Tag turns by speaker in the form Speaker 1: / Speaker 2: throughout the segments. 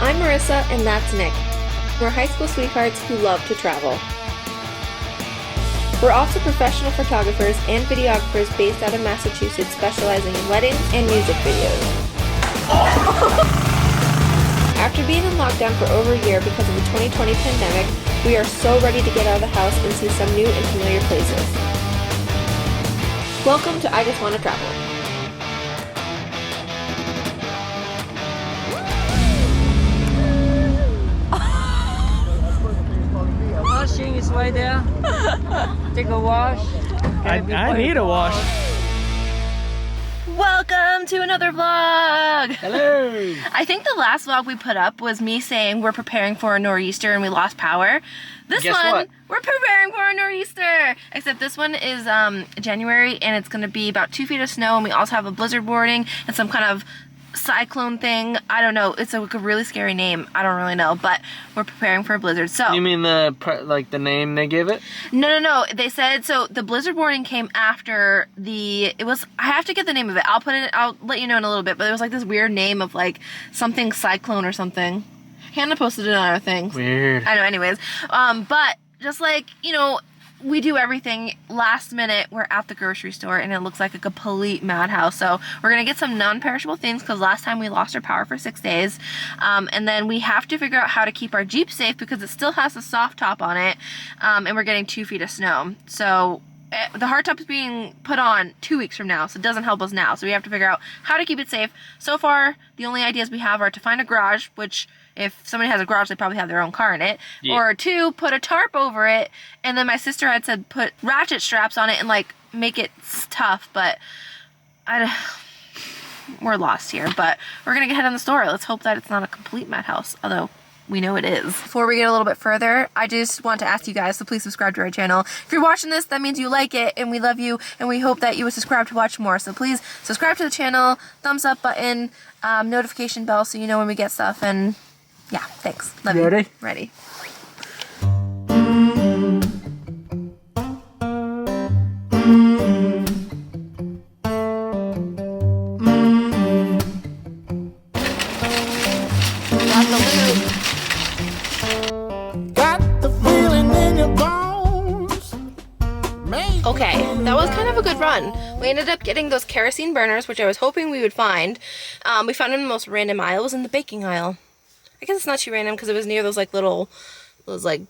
Speaker 1: I'm Marissa, and that's Nick. We're high school sweethearts who love to travel. We're also professional photographers and videographers based out of Massachusetts, specializing in weddings and music videos. After being in lockdown for over a year because of the 2020 pandemic, we are so ready to get out of the house and see some new and familiar places. Welcome to I Just Want to Travel.
Speaker 2: Washing is right there. Take a wash.
Speaker 3: I need a wash.
Speaker 4: Welcome to another vlog!
Speaker 3: Hello!
Speaker 4: I think the last vlog we put up was me saying we're preparing for a nor'easter and we lost power. This
Speaker 3: Guess
Speaker 4: one,
Speaker 3: what?
Speaker 4: we're preparing for a nor'easter! Except this one is January and it's going to be about 2 feet of snow, and we also have a blizzard warning and some kind of cyclone thing. I don't know. It's a really scary name. I don't really know, but we're preparing for a blizzard. So
Speaker 3: You mean the name they gave it?
Speaker 4: No. They said so. The blizzard warning came after I have to get the name of it. I'll let you know in a little bit. But it was like this weird name of like something cyclone or something. Hannah posted it on our thing.
Speaker 3: Weird.
Speaker 4: I know. Anyways, but just like we do everything last minute. We're at the grocery store and it looks like a complete madhouse. So we're gonna get some non-perishable things because last time we lost our power for 6 days. And then we have to figure out how to keep our Jeep safe because it still has a soft top on it. And we're getting 2 feet of snow. So the hard top is being put on 2 weeks from now, so it doesn't help us now. So we have to figure out how to keep it safe. So far, the only ideas we have are to find a garage, which if somebody has a garage, they probably have their own car in it. Yeah. Or 2, put a tarp over it. And then my sister had said put ratchet straps on it and like make it tough, but we're lost here. But we're gonna head on the store. Let's hope that it's not a complete madhouse, although we know it is. Before we get a little bit further, I just want to ask you guys to please subscribe to our channel. If you're watching this, that means you like it, and we love you, and we hope that you would subscribe to watch more. So please subscribe to the channel, thumbs up button, notification bell so you know when we get stuff, and yeah, thanks. Love you.
Speaker 3: Ready?
Speaker 4: Ready. Okay, that was kind of a good run. We ended up getting those kerosene burners, which I was hoping we would find. We found them in the most random aisle. It was in the baking aisle. I guess it's not too random because it was near those like little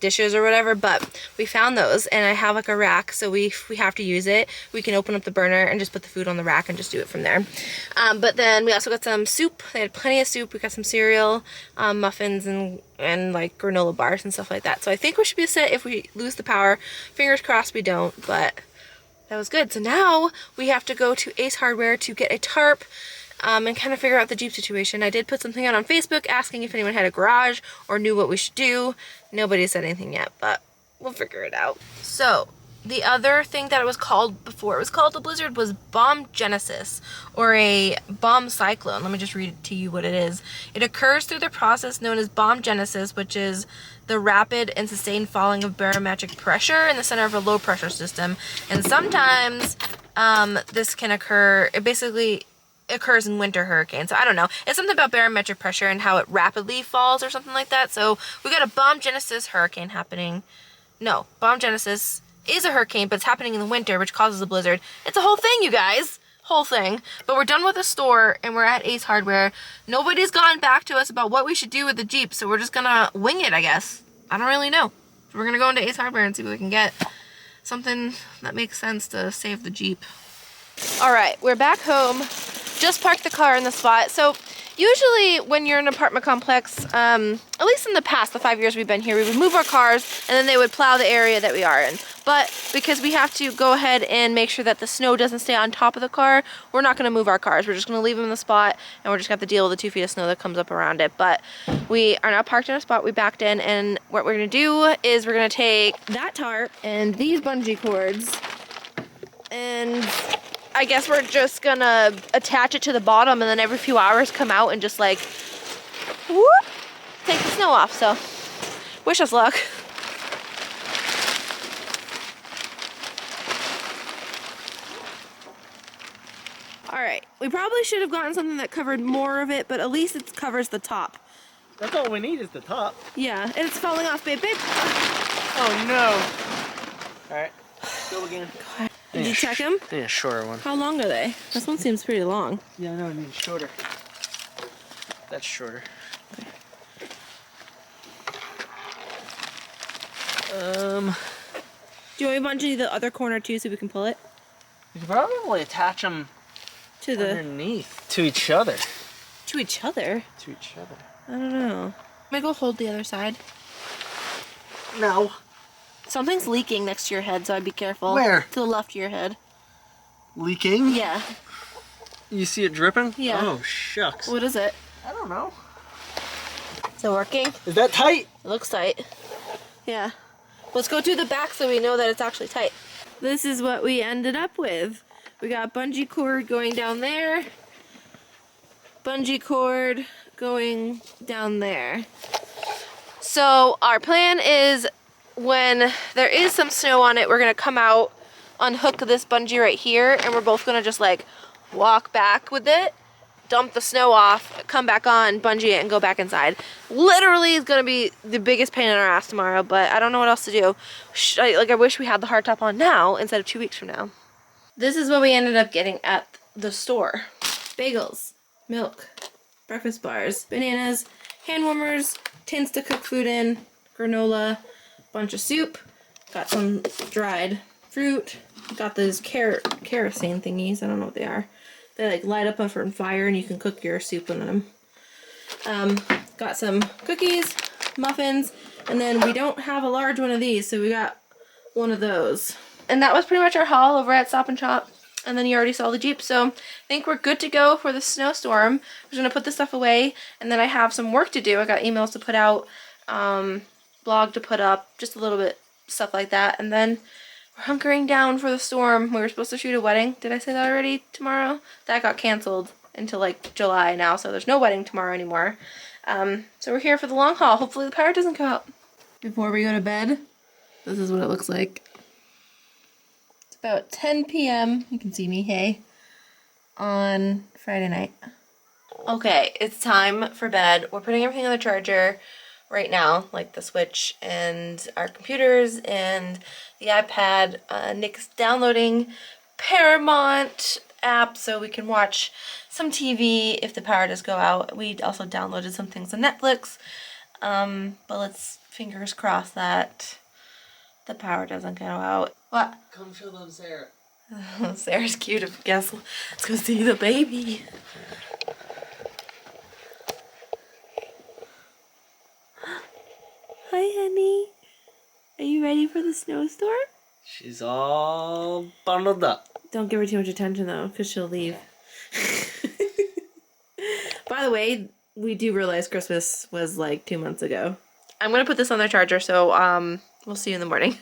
Speaker 4: dishes or whatever, but we found those, and I have like a rack, so we have to use it. We can open up the burner and just put the food on the rack and just do it from there. But then we also got some soup. They had plenty of soup. We got some cereal, muffins, and like granola bars and stuff like that. So I think we should be set if we lose the power. Fingers crossed we don't, but that was good. So now we have to go to Ace Hardware to get a tarp and kind of figure out the Jeep situation. I did put something out on Facebook asking if anyone had a garage or knew what we should do. Nobody said anything yet, but we'll figure it out. So the other thing that it was called before it was called the blizzard was bomb genesis, or a bomb cyclone. Let me just read to you what it is. It occurs through the process known as bomb genesis, which is the rapid and sustained falling of barometric pressure in the center of a low pressure system. And sometimes this can occur, it basically occurs in winter hurricanes. So I don't know. It's something about barometric pressure and how it rapidly falls or something like that. So we got a bomb genesis hurricane happening. No, bomb genesis is a hurricane, but it's happening in the winter, which causes a blizzard. It's a whole thing, you guys. Whole thing. But we're done with the store and we're at Ace Hardware. Nobody's gotten back to us about what we should do with the Jeep, so we're just gonna wing it, I guess. I don't really know. So we're gonna go into Ace Hardware and see what we can get. Something that makes sense to save the Jeep. Alright, we're back home. Just parked the car in the spot. So usually when you're in an apartment complex, at least in the past, the 5 years we've been here, we would move our cars and then they would plow the area that we are in. But because we have to go ahead and make sure that the snow doesn't stay on top of the car, we're not going to move our cars. We're just going to leave them in the spot, and we're just going to have to deal with the 2 feet of snow that comes up around it. But we are now parked in a spot. We backed in, and what we're going to do is we're going to take that tarp and these bungee cords, and I guess we're just gonna attach it to the bottom and then every few hours come out and just like whoop, take the snow off. So wish us luck. All right, we probably should have gotten something that covered more of it, but at least it covers the top.
Speaker 3: That's all we need is the top.
Speaker 4: Yeah, and it's falling off, babe.
Speaker 3: Oh no. Alright, go again.
Speaker 4: Did you check them?
Speaker 3: I need a shorter one.
Speaker 4: How long are they? This one seems pretty long.
Speaker 3: Yeah, I know, I need shorter. That's shorter.
Speaker 4: Do you want me to bungee the other corner too so we can pull it?
Speaker 3: You could probably attach them
Speaker 4: To the...
Speaker 3: underneath. To each other.
Speaker 4: To each other?
Speaker 3: To each other.
Speaker 4: I don't know. Am I go hold the other side?
Speaker 3: No.
Speaker 4: Something's leaking next to your head, so I'd be careful.
Speaker 3: Where?
Speaker 4: To the left of your head.
Speaker 3: Leaking?
Speaker 4: Yeah.
Speaker 3: You see it dripping?
Speaker 4: Yeah.
Speaker 3: Oh, shucks.
Speaker 4: What is it?
Speaker 3: I don't know.
Speaker 4: Is it working?
Speaker 3: Is that tight?
Speaker 4: It looks tight. Yeah. Let's go to the back so we know that it's actually tight. This is what we ended up with. We got bungee cord going down there. Bungee cord going down there. So our plan is when there is some snow on it, we're gonna come out, unhook this bungee right here, and we're both gonna just like walk back with it, dump the snow off, come back on, bungee it, and go back inside. Literally is gonna be the biggest pain in our ass tomorrow, but I don't know what else to do. I wish we had the hard top on now instead of 2 weeks from now. This is what we ended up getting at the store. Bagels, milk, breakfast bars, bananas, hand warmers, tins to cook food in, granola, bunch of soup, got some dried fruit, got those kerosene thingies, I don't know what they are. They like light up on fire and you can cook your soup in them. Got some cookies, muffins, and then we don't have a large one of these, so we got one of those. And that was pretty much our haul over at Stop and Shop. And then you already saw the Jeep, so I think we're good to go for the snowstorm. I'm just gonna put this stuff away, and then I have some work to do. I got emails to put out, blog to put up, just a little bit stuff like that, and then we're hunkering down for the storm. We were supposed to shoot a wedding. Did I say that already? Tomorrow? That got canceled until like July now, so there's no wedding tomorrow anymore. So we're here for the long haul. Hopefully the power doesn't go out. Before we go to bed, this is what it looks like. It's about 10 p.m. You can see me, hey, on Friday night. Okay, it's time for bed. We're putting everything on the charger right now, like the Switch and our computers and the iPad. Nick's downloading Paramount app so we can watch some TV if the power does go out. We also downloaded some things on Netflix, but let's fingers crossed that the power doesn't go out. What?
Speaker 3: Come show them Sarah.
Speaker 4: Sarah's cute, I guess. Let's go see the baby. Hi, honey. Are you ready for the snowstorm?
Speaker 3: She's all bundled up.
Speaker 4: Don't give her too much attention, though, because she'll leave. By the way, we do realize Christmas was like 2 months ago. I'm going to put this on the charger, so we'll see you in the morning.